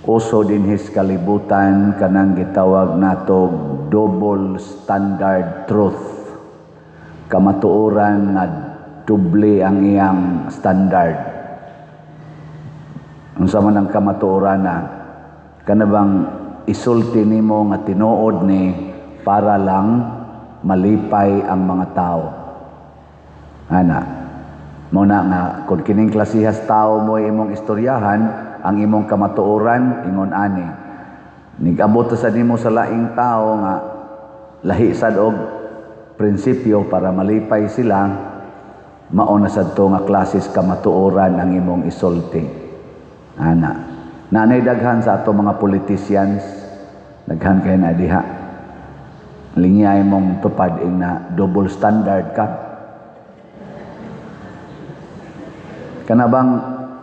uso din his kalibutan kanang gitawag nato double standard truth. Kamatuoran nga doble ang iyang standard. Unsa man ang kamatuoran na kanabang isulti nimo nga tinuod ni para lang malipay ang mga tao. Ana, muna nga kung kining klasihas tao mo imong istoryahan, ang imong kamatuoran ingon ani. Nigabot sa nimo sa laing tao nga lahi sad og prinsipyo para malipay sila, mao na sad to nga klasis kamatuoran ang imong isulti. Ana, nanay daghan sa ato mga politicians, daghan kay na diha. Linya imong tupad na double standard ka. Kanabang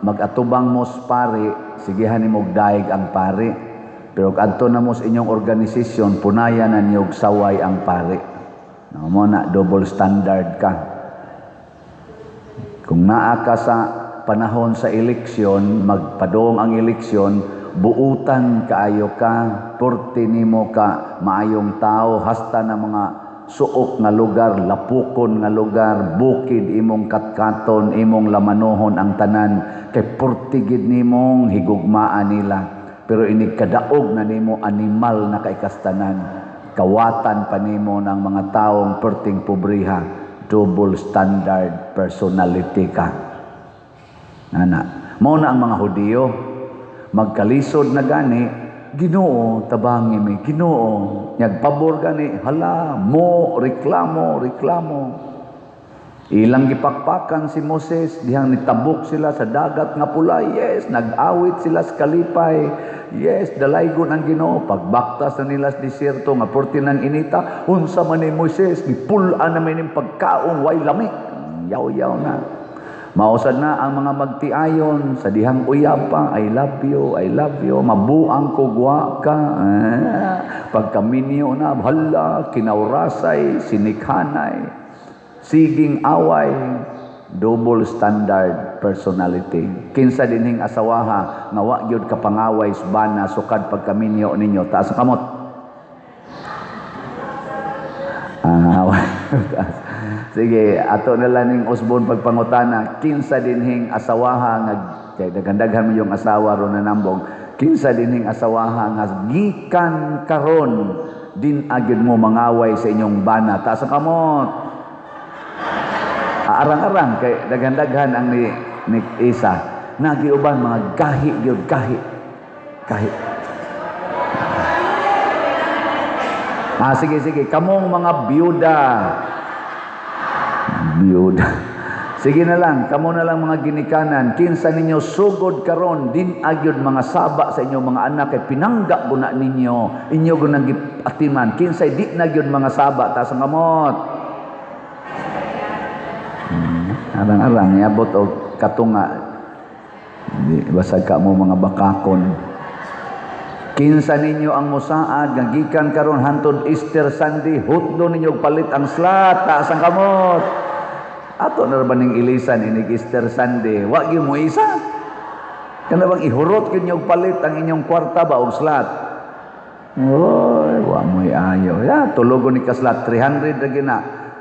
mag-atubang mo sa pari, sigihan ni mong daig ang pari. Pero kadto na mo sa inyong organisasyon, punayan na niyog saway ang pari. Mo na, double standard ka. Kung naa ka sa panahon sa eleksyon, magpadong ang eleksyon, buutan kaayo ka, turti nimo ka, maayong tao, hasta na mga suok nga lugar, lapukon nga lugar, bukid imong katkaton, imong lamanohon ang tanan, kay portigid nimong higugmaan nila. Pero inig kadaog na nimo animal na kaikastanan, kawatan pa nimo ng mga taong perting pobriha, double standard personality ka. Ana, mao na ang mga Hudiyo, magkalisod na gani, Ginoo, tabangi mi, Ginoo, nyagpabor gani, hala, mo, reklamo. Ilang gipakpakan si Moses, dihang nitabok sila sa dagat nga pula, yes, nag-awit sila sa kalipay, yes, dalaygon ang Ginoo, pagbaktas na nila sa desierto, nga porti ng inita, unsa man ni Moses, nipulaan namin yung pagkaong, way lamig, yaw-yaw na. Mausad na ang mga magtiayon sa dihang uyapa, I love you, mabuang kugwa ka. Pagkaminyo na, hala, kinaurasay, sinikhanay, siging away, double standard personality. Kinsa dinhing asawaha, nga wa gyud kapangaway subana, sukad pagkaminyo ninyo, taas ang kamot. Sige, ato na lang ning usbon pagpangutana, kinsa dinhing asawaha nga kay daghan-daghan mo yung asawa ron na nambong, kinsa dinhing asawaha nga gikan karon din agid mo mangaway sa inyong bana, taas ang kamot. Arang-arang kay daghan-daghan ang ni isa, nagiuban mga gahi gyud, gahi. Sige, kamong mga byuda. Sige na lang, kamo na lang mga ginikanan, kinsa ninyo sugod karon din agyod mga saba sa inyong mga anak kay pinangga guna ninyo, inyo gunang gipatiman, kinsa di na gyud mga saba, taas ang kamot. Arang-arang yabot og katunga. Di basag ka mo mga bakakon. Kinsa ninyo ang musaad nga gikan karon hantod Easter Sunday, hutdo ninyo palit ang slat, taas ang kamot. Ato na ba ning ilisan inig Easter Sunday, wa gyud mo isa. Kana bang ihurot gyud niyo palit ang inyong kwarta ba og slat? Oy, wa mo ayo. Ya, tulogon ni kaslat 300 ra gina.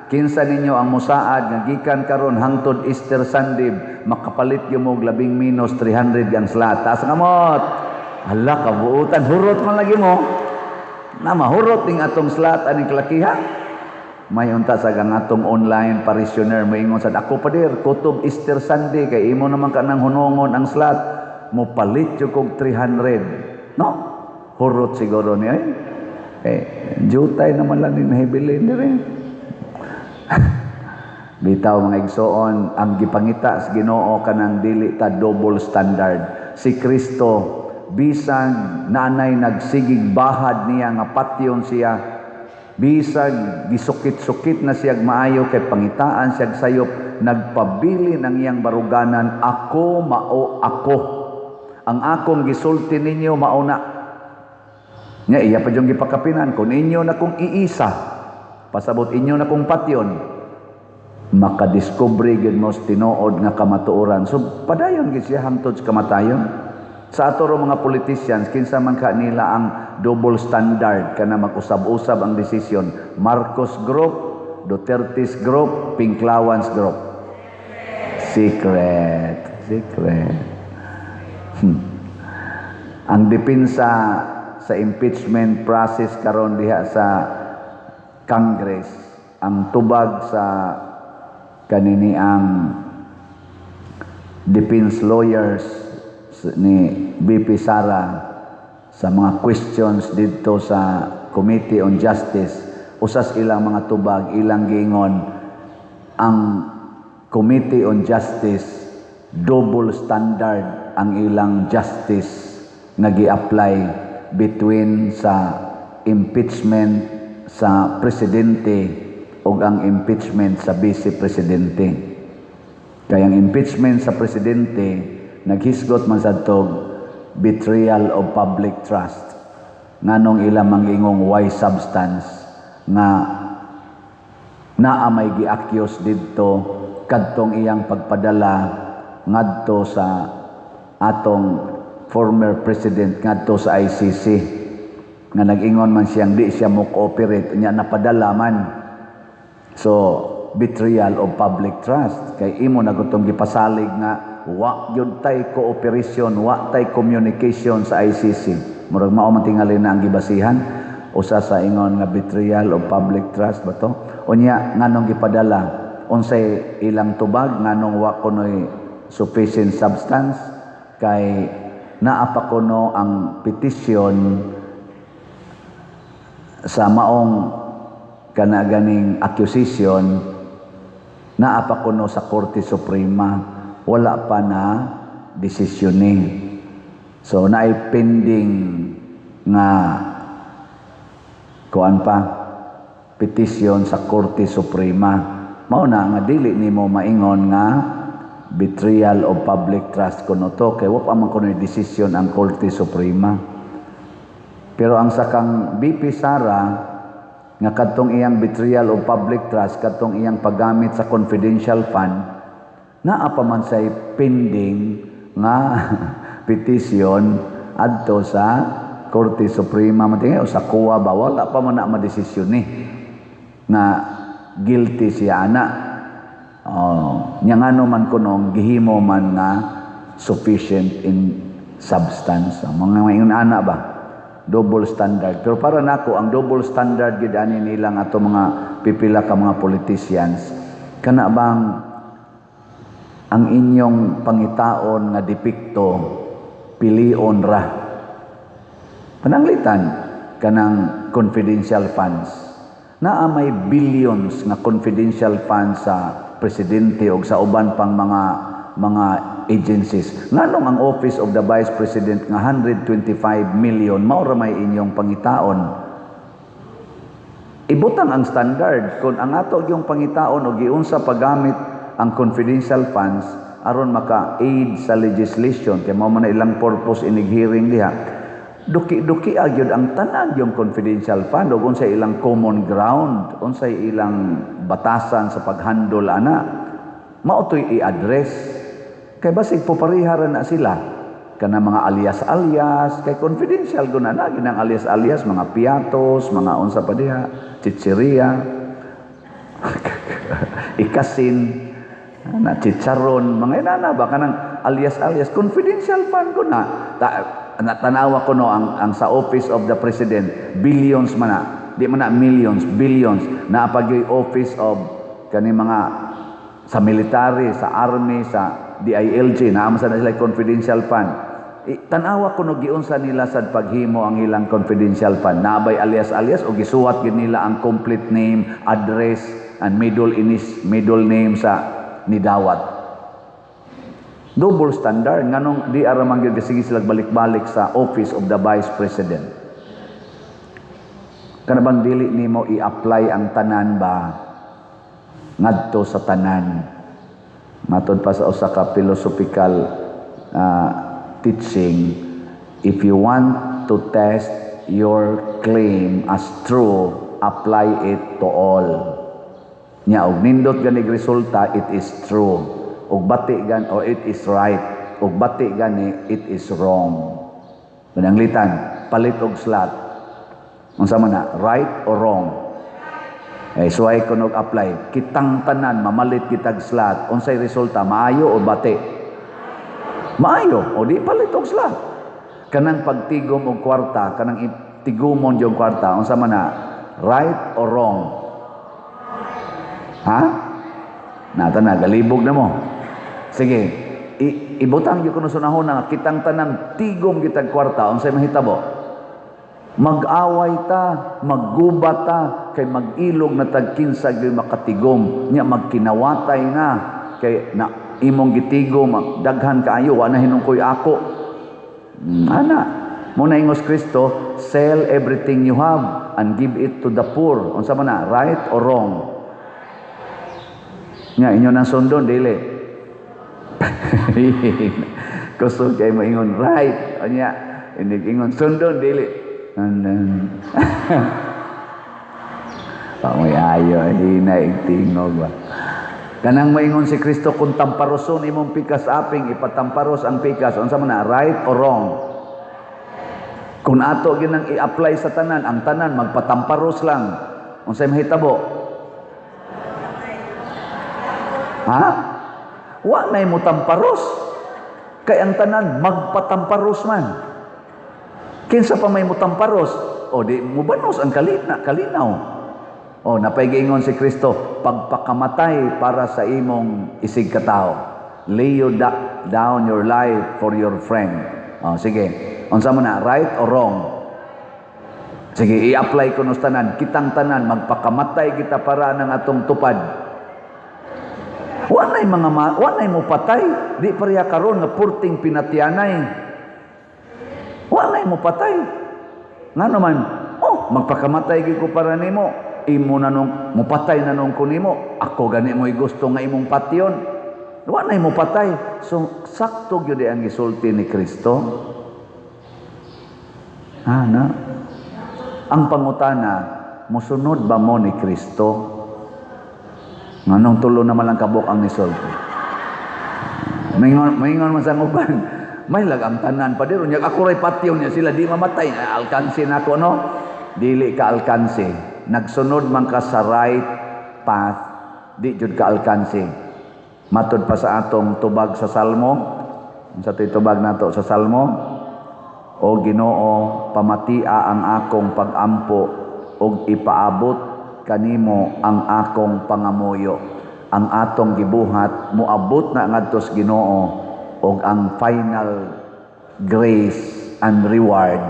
Kinsa ninyo ang musaad nga gikan karon hangtod Easter Sunday, makapalit gyud mo og labing minus 300 ang slat. Taas ang kamot. Hala, kabuutan, hurot man lagi mo. Na mahurot ning atong slat aning kalakiha. May unta sa atong online parishioner moingon sad, ako pa dir kutob Easter Sunday kay imo naman kanang hunongon ang slat, mo palit jud kog 300. No? Hurot siguro ni ay. Jutay naman lang ni nahibilin dire. Bitaw mga igsoon, ang gipangita sa Ginoo kanang dili ta double standard. Si Kristo bisag nanay nagsigig bahad niya nga patyon siya, bisag gisukit-sukit na siyag maayo kay pangitaan siyag sayop, nagpabili ng iyang baruganan, ako mao ako, ang akong gisulti ninyo mao na nya iya pa yung gipakapinan, kung inyo na kong iisa pasabot inyo na kong patyon, makadiscovery gid mo tinuod nga kamatuoran. So padayon gid siya hangtod sa kamatayon. Sa ato ro mga politicians, kinsa man ka nila ang double standard kana mag-usab-usab ang desisyon. Marcos Group, Duterte's Group, Pinklawans Group. Secret. Ang depensa sa impeachment process karon diha sa Congress, ang tubag sa kanini ang defense lawyers ni BP Sara sa mga questions dito sa Committee on Justice, usas ilang mga tubag, ilang giingon ang Committee on Justice double standard ang ilang justice nga gi-apply between sa impeachment sa presidente ug ang impeachment sa vice presidente. Kaya ang impeachment sa presidente naghisgot man sa tog betrayal of public trust. Nganong ilang mangingong why substance nga naa may gi-accuse didto kadtong iyang pagpadala ngadto sa atong former president ngadto sa ICC nga nag-ingon man siyang di siya mo cooperate nya napadala man. So betrayal of public trust kay imo na gutong gipasalig nga wa gyud tay cooperation, wa tay communication sa ICC. Murag mao man tingali na ang gibasihan usa sa ingon nga betrayal of public trust ba to? Unya nganong gipadala? Unsay ilang tubag nganong wa kunoy sufficient substance kay naa pa kuno ang petition sa maong kanaganing accusation naa pa kuno sa Korte Suprema, wala pa na desisyoning. So naay pending nga kuan pa petition sa Korte Suprema. Mao na nga dili nimo maingon nga betrayal of public trust kuno to kay wa pa man kuno desisyon ang Korte Suprema. Pero ang sakang BP Sara nga kadtong iyang betrayal of public trust, kadtong iyang paggamit sa confidential fund, naa pa man say pending nga petition adto sa Korte Suprema matingay o sa kuwa ba wala pa man na madesisyon ni na guilty siya ana. Nya ngano man kunong gihimo man nga sufficient in substance. Mga ingon ana ba double standard. Pero para nako ang double standard gid ani nilang ato mga pipila ka mga politicians kana bang ang inyong pangitaon nga depikto pilion ra pananglitan kanang confidential funds naa may billions nga confidential funds sa presidente o sa uban pang mga agencies. Nganong ang Office of the Vice President nga 125 million mao ra may inyong pangitaon. Ibutang ang standard kung ang ato yung pangitaon o giunsa paggamit ang confidential funds aron maka-aid sa legislation kay mao man ilang purpose inig hearing diha. Duki-duki agyud ang tanan yung confidential fund ug unsay ilang common ground, unsay ilang batasan sa paghandle ana. Mao toy i-address. Kay basig popariharan na sila kana mga alias-alias kay confidential guna na ginang alias-alias mga piatos, mga unsa pa diha, chicheria, ikasin, na chicharon, mga inana ba kanang alias-alias confidential fund guna. Tanawa ko no ang sa Office of the President billions man na, di man na millions, billions na pagyoy Office of kani mga sa military, sa army, sa DILG na sa sila confidential fund. Tanawa kuno giunsa nila sad paghimo ang ilang confidential fund. Nabay alias-alias o gisuwat gid nila ang complete name, address and middle name sa nidawat. Double standard nganong di ara man gyud sige sila balik-balik sa Office of the Vice President. Kana bang dili nimo i-apply ang tanan ba ngadto sa tanan? Matod pa sa usa ka philosophical teaching, if you want to test your claim as true, apply it to all. Nya og nindot ganig resulta, it is true. Og bati gan or it is right. ug bati gani, it is wrong. Pananglitan, palit og slot. Unsa man na, right or wrong? So ay kunog apply, kitang tanan mamalit kitag slot. Unsay resulta, maayo o bati? Maayo, o di palit og slot. Kanang pagtigom og kwarta, kanang tigumon yung kwarta, unsa man na, right or wrong? Ha? Nata na, galibog na mo. Sige, ibutang yung kuno sunahon na kitang tanan tigom kitag kwarta, unsay mahitabo? Mag-away ta, maggubat ta, kay mag-ilog na tagkinsag yung makatigom, niya magkinawatay na, kay na imong gitigom, daghan kaayo, wala hinungkoy ako. Ana, muna ingos Kristo, sell everything you have and give it to the poor. Unsa man na, right or wrong? Nga, inyo nang sundon, dili. Kusog kay maingon, right. O niya, ingon, sundon, dili. And then, may ayo, hinaig tingog ba. Kanang maingon si Kristo, kung tamparoson imong pikas aping, ipatamparos ang pikas. Unsa man na, right or wrong? Kung ato ginang i-apply sa tanan, ang tanan magpatamparos lang. Unsay mahitabo? Ha? Wa na mo tamparos. Kay ang tanan magpatamparos man. Kinsa pa may mutamparos? O di mubanos ang kalinaw. O napaygingon si Kristo, pagpakamatay para sa imong isig katao. Lay you down your life for your friend. O sige, unsa mo na, right or wrong? Sige, i-apply ko nos tanan, kitang tanan magpakamatay kita para ng atong tupad. Wanay mo patay, di pareha karon nga purting pinatianay. Walay mo patay. Nga naman, magpakamatay gid ko para nimo. Imo na nung mupatay na nung kunimo. Ako gani mo'y gusto nga imong patyon. Walay mo patay. So sakto gyud ang gisulti ni Kristo. Na. Ang pangutana, musunod ba mo ni Kristo? Nganong tulo naman lang kabuk ang nisulti. Maingon man sa uban. May lagang tanan pa diro, ako ray patyon niya sila di mamatay, alkansi na ako, no? Dili ka alkansi. Nagsunod man ka sa right path, di jud ka alkansi. Matud pa sa atong tubag sa Salmo, sa tubag nato sa Salmo, o Ginoo, pamatia ang akong pag-ampo ug ipaabot kanimo ang akong pangamuyo. Ang atong gibuhat moabot na ngadto sa Ginoo. O ang final grace and reward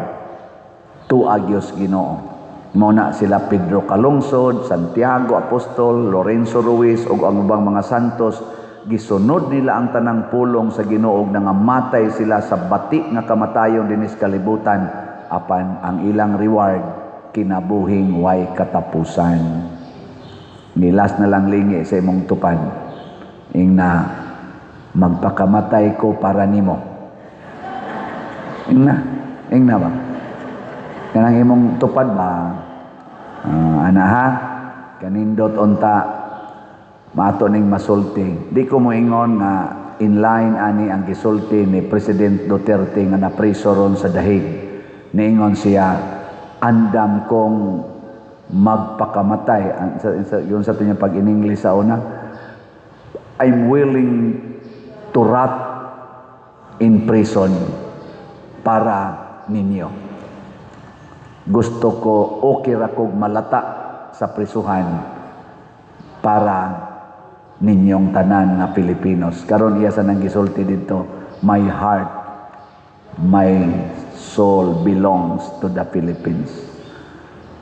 to agios Ginoo. Muna sila Pedro Calungsod, Santiago Apostol, Lorenzo Ruiz ug ang ubang mga santos, gisunod nila ang tanang pulong sa Ginoo ug nangamatay sila sa bati nga kamatayon dinis kalibutan, apan ang ilang reward kinabuhing way katapusan. Nilas na lang lingi sa imong tupad. Ingna magpakamatay ko para nimo. Ingna ba? Kanang imong tupad ba? Anaha, kanindot unta, maato ning masulti. Di ko moingon nga inline ani ang gisulti ni President Duterte nga napriso ron sa dahig. Niingon siya, andam kong magpakamatay. Yun sa ito niya pag in English sa una, I'm willing to rot in prison para ninyo. Gusto ko okay ra kog malata sa prisuhan para ninyong tanan nga Pilipinos. Karon iya sa nang gisulti dito, my heart, my soul belongs to the Philippines.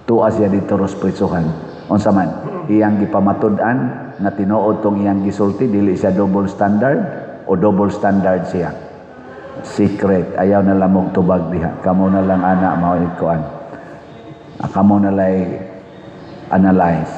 Tuas siya dito ros prisuhan. Unsa man, iyang gipamatud-an nga tinuod tong iyang gisulti, dili siya double standard o double standard siya. Secret, ayaw na lang mong tubag diha. Kamo na lang ana mao ikuan. Kamo na lay analyze.